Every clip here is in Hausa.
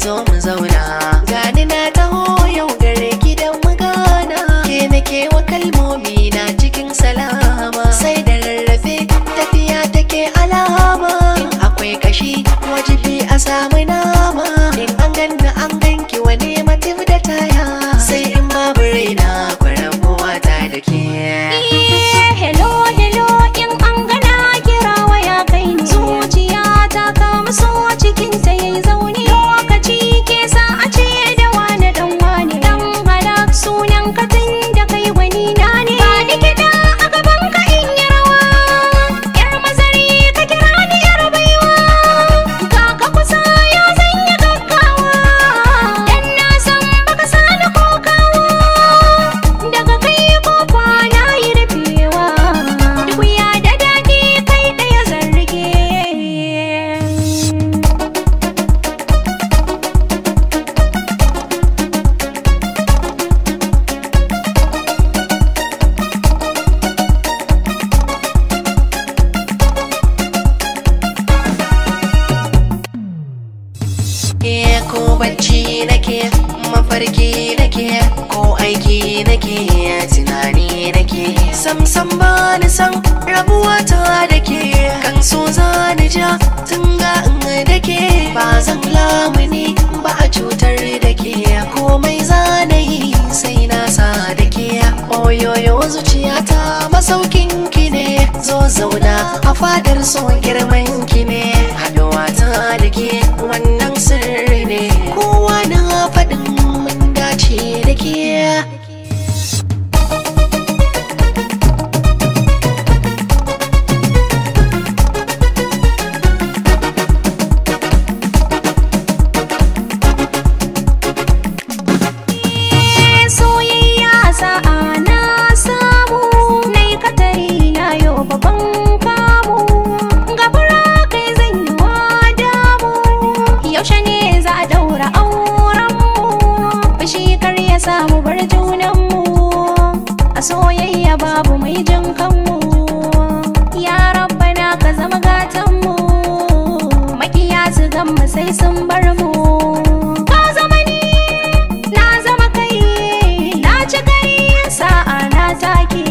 zo mu zauna. Gani na taho yau gare ki dan mu gana, ke nake wa kalmomi na cikin salama. Sai da rarrafe tafiya take alama, in akwai kashi wajibi a samu nama. In an ganna an ganki wani matif da taya, sai in babu raina kwarabuwa ta da ke. Hello hello in an gana kira waya kai ne, zuciya ta kama so cikin ta yayi zaune. Lokaci ke sa a ce da wani dan wani, dan halak sunan ka tun da kai wani na ne. Ba ni kiɗa a gaban ka in yi rawa, yar mazari ka kira ni yar baiwa. Ga ka kusa ya zanya gaggawa, dan na san baka sani kokawa. Daga kai ko kwana yi rufewa, duk ya da daɗi kai ɗaya zan rike. Ko bacci nake, mafarki nake, ko aiki nake, tunani nake. Sam ba ni san rabuwa ta da ke, kan so za ni ja tun ga in da ke. Ba zan lamuni ba a cutar da ke, komai za na yi sai na sa da ke. Oyoyo zuciyata masaukin ki ne, zo zauna a fadar so girman ki ne. Haɗuwa ta da ke wannan sirri ne, kowa na faɗin mun dace da ke. Soyayya sa'a na samu, nai katari na yau babban kamu. Gabara kai zan yi wa damu, yaushe ne za a daura aurenmu. Fushi kar ya samu bar junanmu, a soyayya babu mai jin kanmu. Ya rabbana ka zama gatanmu, makiya su gamma sai sun bar mu. Ka zama ni na zama kai, na ci kai sa'a na take.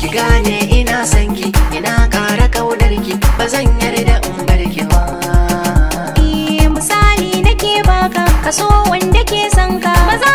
Ki gane ina son ki, ina ƙara ƙaunar ki, ba zan yarda in bar ki ba. Misali nake baka, kaso wanda ke son ka. Maza